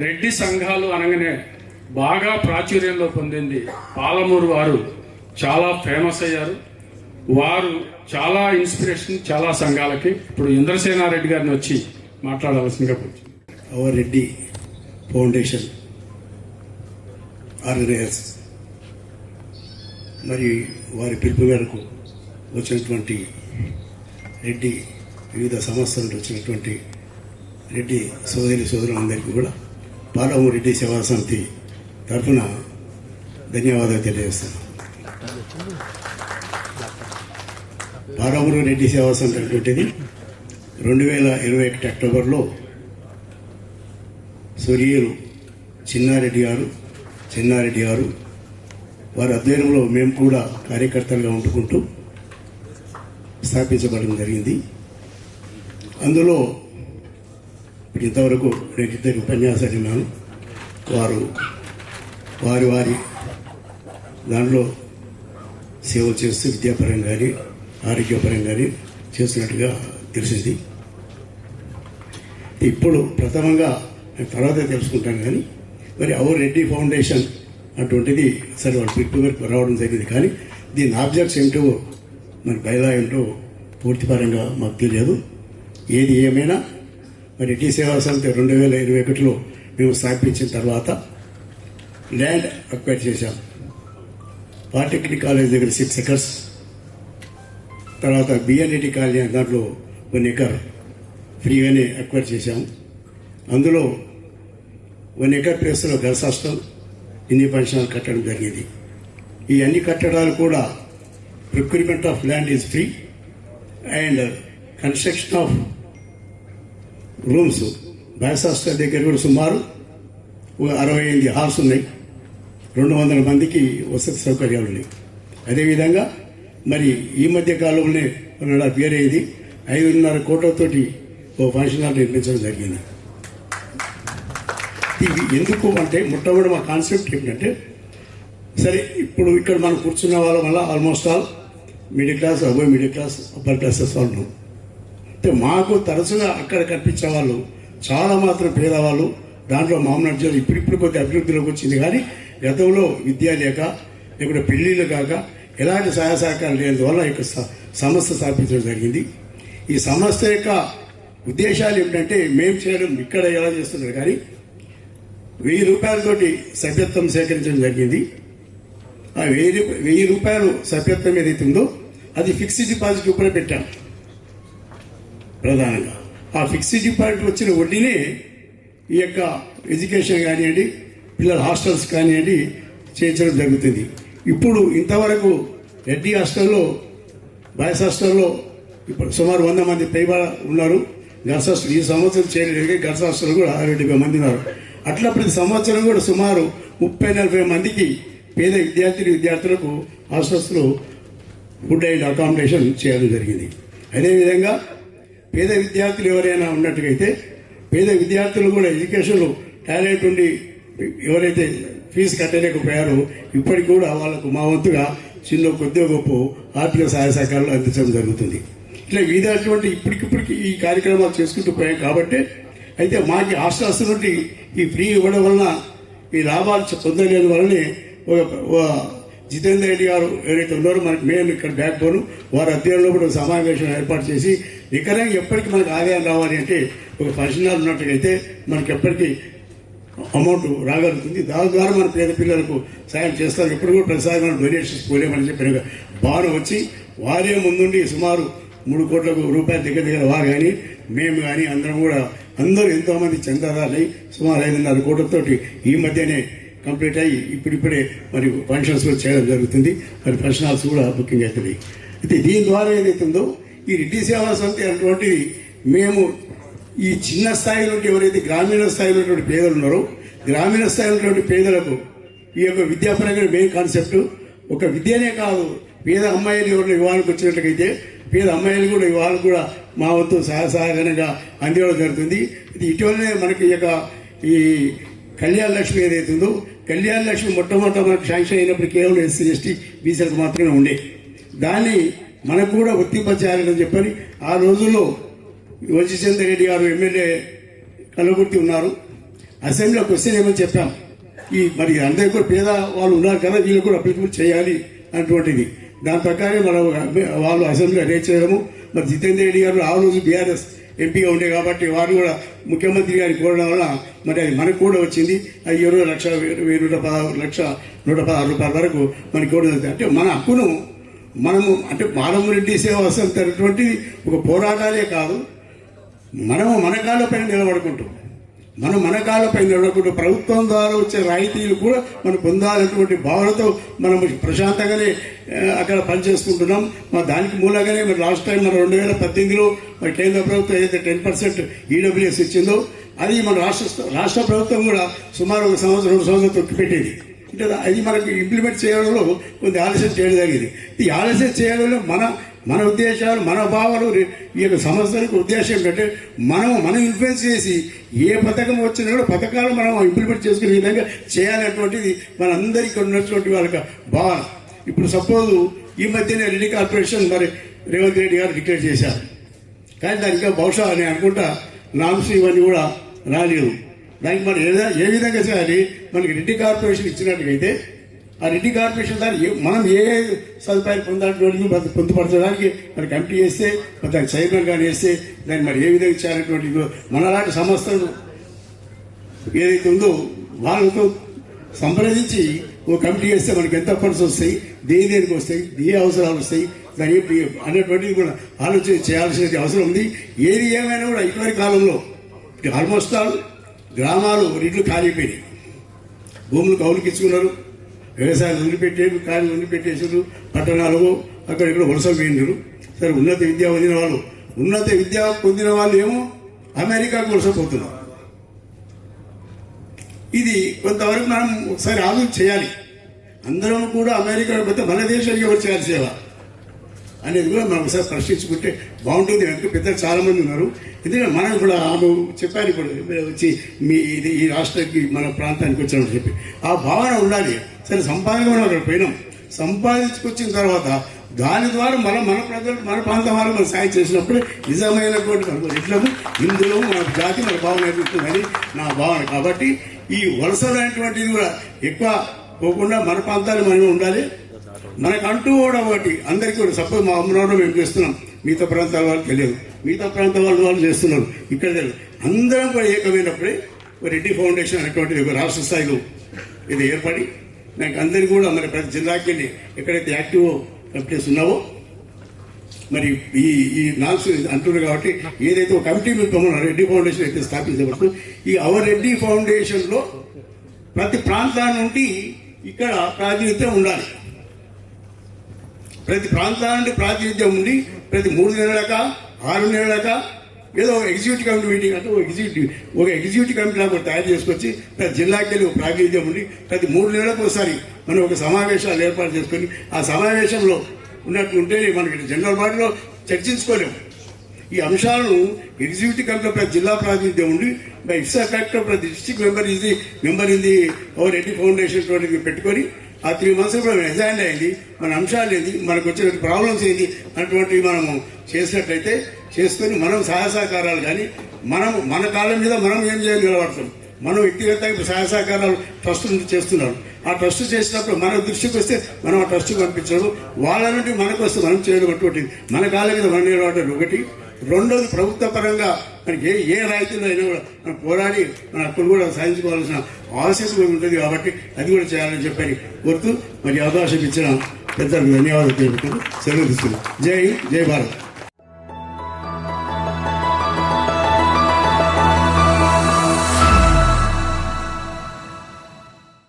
రెడ్డి సంఘాలు అనగానే బాగా ప్రాచుర్యంలో పొందింది పాలమూరు వారు చాలా ఫేమస్ అయ్యారు. వారు చాలా ఇన్స్పిరేషన్ చాలా సంఘాలకి. ఇప్పుడు ఇంద్రసేనారెడ్డి గారిని వచ్చి మాట్లాడవలసిందిగా కూర్చుంది. అవర్ రెడ్డి ఫౌండేషన్ ఆర్గనైజర్స్ మరి వారి పిలుపు మేరకు వచ్చినటువంటి రెడ్డి వివిధ సంస్థల నుండి వచ్చినటువంటి రెడ్డి సోదరులందరికీ కూడా పాలమూరు రెడ్డి సేవా సమితి తరఫున ధన్యవాదాలు తెలియజేస్తాను. పాలమూరు రెడ్డి సేవా సమితి అనేటువంటిది 2021 అక్టోబర్లో సూర్యులు చెన్నారెడ్డి గారు వారి అధ్వర్యంలో మేము కూడా కార్యకర్తలుగా ఉంటుకుంటూ స్థాపించబడడం జరిగింది. అందులో ఇప్పుడు ఇంతవరకు నేను ఇద్దరు ఉపన్యాసాలు విన్నాను. వారి దాంట్లో సేవలు చేస్తూ విద్యాపరంగా కానీ ఆరోగ్యపరంగా కానీ చేస్తున్నట్టుగా తెలిసింది. ఇప్పుడు ప్రథమంగా తర్వాత తెలుసుకుంటాను కానీ మరి అవర్ రెడ్డి ఫౌండేషన్ అటువంటిది అసలు వాళ్ళ పిట్టు వరకు రావడం జరిగింది. కానీ దీని ఆబ్జెక్ట్స్ ఏమిటో మరి బయలా ఏంటో పూర్తిపరంగా మాకు తెలియదు. ఏది ఏమైనా మరి రెడ్డి సేవా సమితి 2021లో మేము స్థాపించిన తర్వాత ల్యాండ్ అక్వైర్ చేశాం. పాలిటెక్నిక్ కాలేజ్ దగ్గర 6 acres, తర్వాత బిఎన్ఐటి కాలేజ్ దాంట్లో 1 acre ఫ్రీగానే అక్వైర్ చేశాము. అందులో 1 acre ప్లేస్లో గర్ల్స్ హాస్టల్, ఇన్ని ఫంక్షన్లు కట్టడం జరిగింది. ఈ అన్ని కట్టడాలు కూడా procurement of land is free and construction of rooms. Boys hostel దగ్గర కూడా సుమారు 68 హాల్స్ ఉన్నాయి, 200 మందికి వసతి సౌకర్యాలు ఉన్నాయి. అదేవిధంగా మరి ఈ మధ్య కాలంలోనే పేరు అయింది 5.5 కోట్లతోటి ఓ ఫంక్షన్ హాల్ నిర్మించడం జరిగింది. ఇది ఎందుకు అంటే మొట్టమొదటి మా కాన్సెప్ట్ ఏంటంటే సరే ఇప్పుడు ఇక్కడ మనం కూర్చున్న వాళ్ళ వల్ల almost all middle class, above middle class, upper classes వాళ్ళు. అంటే మాకు తరచుగా అక్కడ కనిపించే వాళ్ళు చాలా మాత్రం పేదవాళ్ళు. దాంట్లో మామూలు అర్జులు ఇప్పుడు కొద్ది అభివృద్ధిలోకి వచ్చింది. కానీ గతంలో విద్య లేక లేకుంటే పెళ్లిళ్ళు కాక ఎలాంటి సహాయ సహకారం లేనందువల్ల ఈ సంస్థ స్థాపించడం జరిగింది. ఈ సంస్థ యొక్క ఉద్దేశాలు ఏమిటంటే మేము చేయడం ఇక్కడ ఎలా చేస్తున్నారు కానీ 1000 రూపాయలతోటి సభ్యత్వం సేకరించడం జరిగింది. ఆ 1000 రూపాయలు సభ్యత్వం ఏదైతుందో అది ఫిక్స్డ్ డిపాజిట్ రూపంలో పెట్టాం. ప్రధానంగా ఆ ఫిక్స్డ్ డిపాజిట్ వచ్చిన వడ్డీనే ఈ యొక్క ఎడ్యుకేషన్ కానివ్వండి, పిల్లల హాస్టల్స్ కానివ్వండి చేయించడం జరుగుతుంది. ఇప్పుడు ఇంతవరకు రెడ్డి హాస్టల్లో, బాయ్స్ హాస్టల్లో ఇప్పుడు సుమారు 100 మంది పైగా ఉన్నారు. గర్ల్స్ హాస్టల్ ఈ సంవత్సరం చేయలేదు, గర్ల్స్ హాస్టల్ కూడా 60 మంది ఉన్నారు. అట్లా ప్రతి సంవత్సరం కూడా సుమారు 30-40 మందికి పేద విద్యార్థులకు హాస్టల్స్లో ఫుడ్ అండ్ అకామిడేషన్ చేయడం జరిగింది. అదేవిధంగా పేద విద్యార్థులు ఎవరైనా ఉన్నట్టుగైతే పేద విద్యార్థులు కూడా ఎడ్యుకేషన్లో టాలెంట్ ఉండి ఎవరైతే ఫీజు కట్టలేకపోయారో ఇప్పటికి కూడా వాళ్ళకు మా వంతుగా చిన్న కొద్దిగా గొప్ప ఆర్థిక సహాయ సహకారాలు అందించడం జరుగుతుంది. ఇట్లా వివిధటువంటి ఇప్పటికిప్పటికి ఈ కార్యక్రమాలు చేసుకుంటూ పోయాం. కాబట్టి అయితే మాకు హాస్టల్స్ నుండి ఈ ఫ్రీ ఇవ్వడం వలన ఈ లాభాలు పొందలేని వలనే జితేందర్ రెడ్డి గారు ఎవరైతే ఉన్నారో మనకి మేము ఇక్కడ బ్యాక్ బోన్ వారి అధ్యయనంలో కూడా సమావేశం ఏర్పాటు చేసి నికరంగా ఎప్పటికీ మనకు ఆదాయం రావాలి అంటే ఒక ఫంక్షన్ హాల్ ఉన్నట్టుగైతే మనకి ఎప్పటికీ అమౌంట్ రాగలుగుతుంది. దాని ద్వారా మన పేద పిల్లలకు సాయం చేస్తారు. ఎప్పుడు కూడా ప్రతిసారి మనం డొనేషన్స్ పోలేమని చెప్పిన భావన వచ్చి వారే ముందుండి సుమారు 3 కోట్ల రూపాయల దగ్గర వారు కానీ మేము కానీ అందరూ ఎంతోమంది చందాదారులై సుమారు 5.5 కోట్లతోటి ఈ మధ్యనే కంప్లీట్ అయ్యి ఇప్పుడిప్పుడే మరి ఫంక్షన్స్ కూడా చేయడం జరుగుతుంది. మరి ఫంక్షన్ హాల్స్ కూడా బుకింగ్ అవుతుంది. అయితే దీని ద్వారా ఏదైతుందో ఈ రెడ్డి సేవా సమితి అటువంటిది మేము ఈ చిన్న స్థాయి నుండి ఎవరైతే గ్రామీణ స్థాయిలో ఉన్నటువంటి పేదలు ఉన్నారో గ్రామీణ స్థాయిలో ఉన్నటువంటి పేదలకు ఈ యొక్క విద్యాపరంగా మెయిన్ కాన్సెప్ట్ ఒక విద్యనే కాదు, పేద అమ్మాయిలు ఎవరైనా వివాహానికి వచ్చినట్లయితే పేద అమ్మాయిలు కూడా వివాహాలు కూడా మా వంతు సహాయకరంగా అందివ్వడం జరుగుతుంది. ఇది ఇటీవలనే మనకి ఈ కళ్యాణ లక్ష్మి ఏదైతుందో కళ్యాణ లక్ష్మి మొట్టమొదట మనకు శాంక్షన్ అయినప్పుడు కేవలం ఎస్సీ ఎస్టీ బీసీలకు మాత్రమే ఉండే దాన్ని మనకు కూడా వర్తింపచేయాలని చెప్పని ఆ రోజుల్లో వజిచంద్ర రెడ్డి గారు ఎమ్మెల్యే కలగుర్తి ఉన్నారు. అసెంబ్లీలోకి వస్తే ఏమని చెప్పాం, ఈ మరి అందరికీ కూడా పేద వాళ్ళు ఉన్నారు కదా, వీళ్ళు కూడా అప్లికబుల్ చేయాలి అటువంటిది. దాని ప్రకారం మనం వాళ్ళు అసెంబ్లీలో రేట్ చేయడము. మరి జితేందర్ రెడ్డి గారు ఆ రోజు బీఆర్ఎస్ ఎంపీగా ఉండే కాబట్టి వారు కూడా ముఖ్యమంత్రి గారిని కోరడం వల్ల మరి అది మనకు కూడా వచ్చింది. అది 20,116 రూపాయల వరకు మనకి కూడా అంటే మన హక్కును మనము అంటే మానవరెడ్డి సేవ వస్తున్నటువంటి ఒక పోరాటాలే కాదు, మనము మన కాళ్ళపైన నిలబడుకుంటాం. మనం మన కాళ్ళపై నిలబడుకుంటూ ప్రభుత్వం ద్వారా వచ్చే రాయితీలు కూడా మనం పొందాలన్నటువంటి భావనతో మనం ప్రశాంతంగానే అక్కడ పనిచేసుకుంటున్నాం. మరి దానికి మూలంగానే మరి లాస్ట్ టైం మన 2018లో మరి కేంద్ర ప్రభుత్వం ఏదైతే 10% ఈడబ్ల్యూఎస్ ఇచ్చిందో అది మన రాష్ట్ర ప్రభుత్వం కూడా సుమారు 1 సంవత్సరం 2 సంవత్సరాలు తొక్కిపెట్టేది. అంటే అది మనకి ఇంప్లిమెంట్ చేయడంలో కొంత ఆలస్యం చేయడం జరిగింది. ఈ ఆలస్యం చేయడంలో మన ఉద్దేశాలు, మన భావాలు, ఈ యొక్క సంస్థలకు ఉద్దేశం ఏంటంటే మనం ఇన్ఫ్లుయెన్స్ చేసి ఏ పథకం వచ్చినా కూడా పథకాలు మనం ఇంప్లిమెంట్ చేసుకునే విధంగా చేయాలనేటువంటిది మనందరికీ ఇక్కడ ఉన్నటువంటి వాళ్ళ భావన. ఇప్పుడు సపోజ్ ఈ మధ్యనే రెడ్డి కార్పొరేషన్ మరి రేవంత్ రెడ్డి గారు డిక్లేర్ చేశారు. కానీ దానికి బహుశా నేను అనుకుంటా నామ్స్ ఇవన్నీ కూడా రాలేదు. దానికి మనం ఏ విధంగా చేయాలి, మనకి రెడ్డి కార్పొరేషన్ ఇచ్చినట్టుగైతే ఆ రెడ్డి కార్పొరేషన్ దానికి మనం ఏ సదుపాయాలు పొందాలని పొందుపరచడానికి మరి కమిటీ వేస్తే మరి దానికి చైర్మన్ కానీ వేస్తే దాన్ని మరి ఏ విధంగా చేయాలనేటువంటి మనలాంటి సంస్థలు ఏదైతే ఉందో వాళ్ళతో సంప్రదించి ఓ కమిటీ వేస్తే మనకి ఎంత ఫండ్స్ వస్తాయి, దేనికి వస్తాయి, ఏ అవసరాలు వస్తాయి, దాని అనేటువంటిది కూడా ఆలోచన చేయాల్సిన అవసరం ఉంది. ఏది ఏమైనా కూడా ఇటీవలి కాలంలో ఆల్మోస్ట్ ఆల్ గ్రామాలు రెడ్లు ఖాళీపోయినాయి, భూములు కౌలుకి ఇచ్చుకున్నారు, వ్యవసాయం వదిలిపెట్టేసారు, పట్టణాలు అక్కడ ఇక్కడ వలస పోయినారు. సరే ఉన్నత విద్య పొందిన వాళ్ళు ఏమో అమెరికాకు వలసపోతున్నారు. ఇది కొంతవరకు మనం ఒకసారి ఆలోచన చేయాలి. అందరం కూడా అమెరికా పోతే మన దేశానికి ఎవరు చేయాలి సేవ అనేది కూడా మనం ఒకసారి ప్రశ్నించుకుంటే బాగుంటుంది. వెనక పెద్దలు చాలా మంది ఉన్నారు. ఎందుకంటే మనం కూడా ఆమె చెప్పారు ఇప్పుడు వచ్చి ఈ రాష్ట్రానికి మన ప్రాంతానికి వచ్చామని చెప్పి ఆ భావన ఉండాలి. సరే సంపాదన మనం అక్కడ పోయినాం, సంపాదించుకొచ్చిన తర్వాత దాని ద్వారా మన ప్రజలు మన ప్రాంతం వాళ్ళు మనం సాయం చేసినప్పుడు నిజమైనటువంటి మనకు రెట్లకు ఇందులో మన జాతి మన భావన ఎదుగుతుందని నా భావన. కాబట్టి ఈ వలసలు అనేటువంటిది కూడా ఎక్కువ పోకుండా మన ప్రాంతాలు మనమే ఉండాలి. మనకంటూ కూడా ఒకటి అందరికీ కూడా సపోజ్ మా అమ్మనాడు మేము చేస్తున్నాం, మిగతా ప్రాంతాల వాళ్ళు తెలియదు, మిగతా ప్రాంతాల వాళ్ళు చేస్తున్నారు, ఇక్కడ తెలియదు. అందరం కూడా ఏకమైనప్పుడే రెడ్డి ఫౌండేషన్ అనేటువంటిది ఒక రాష్ట్ర స్థాయిలో ఇది ఏర్పడి నాకు అందరికీ కూడా మరి ప్రతి జిల్లాకి వెళ్ళి ఎక్కడైతే యాక్టివ్ కమిటీస్ ఉన్నావో మరి ఈ నాల్స్ అంటున్నారు. కాబట్టి ఏదైతే ఒక కమిటీ రెడ్డి ఫౌండేషన్ అయితే స్థాపించబడుతుందో ఈ అవర్ రెడ్డి ఫౌండేషన్లో ప్రతి ప్రాంతాల నుండి ఇక్కడ ప్రాతినిధ్యం ఉండాలి. ప్రతి ప్రాంతాల నుండి ప్రాతినిధ్యం ఉండి ప్రతి 3 నెలలక 6 నెలలక ఏదో ఎగ్జిక్యూటివ్ కమిటీ మీటింగ్ అంటే ఒక ఎగ్జిక్యూటివ్ కమిటీ లాగా తయారు చేసుకొచ్చి ప్రతి జిల్లాకి వెళ్ళి ఒక ప్రాతినిధ్యం ఉండి ప్రతి 3 నెలలకు ఒకసారి మనం ఒక సమావేశాలు ఏర్పాటు చేసుకొని ఆ సమావేశంలో ఉన్నట్టుంటే మనకి జనరల్ బాడీలో చర్చించుకోలేము. ఈ అంశాలను ఎగ్జిక్యూటివ్ కమిటీలో ప్రతి జిల్లా ప్రాతినిధ్యం ఉండి బై ఇట్స్ కలెక్టర్ ప్రతి డిస్ట్రిక్ట్ మెంబర్ ఇది ఓ రెడ్డి ఫౌండేషన్ పెట్టుకొని ఆ 3 months కూడా ఎగ్జాండ్ అయింది, మన అంశాలు ఏంది, మనకు వచ్చిన ప్రాబ్లమ్స్ ఏంది అటువంటివి మనము చేసినట్లయితే చేసుకొని మనం సహాయ సహకారాలు కానీ మన కాళ్ళ మీద మనం ఏం చేయాలి నిలబడతాం. మనం వ్యక్తిగతంగా సహాయ సహకారాలు ట్రస్ట్ నుంచి చేస్తున్నాడు. ఆ ట్రస్ట్ చేసినప్పుడు మన దృష్టికి వస్తే మనం ఆ ట్రస్ట్కి పంపించడం, వాళ్ళ నుండి మనకు వస్తే మనం చేయడం అటువంటిది మన కాళ్ళ మీద మనం నిలబడడం ఒకటి. రెండోది ప్రభుత్వ పరంగా మనకి ఏ రాయితీలో అయినా కూడా మనం పోరాడి మన హక్కులు కూడా సాధించుకోవాల్సిన ఆవశ్యకత ఉంటుంది. కాబట్టి అది కూడా చేయాలని చెప్పని కోరుతూ మరి అవకాశం ఇచ్చిన పెద్దలకు ధన్యవాదాలు తెలుపుతూ సెలవు తీసుకున్నాం. జై హింద్, జై భారత్.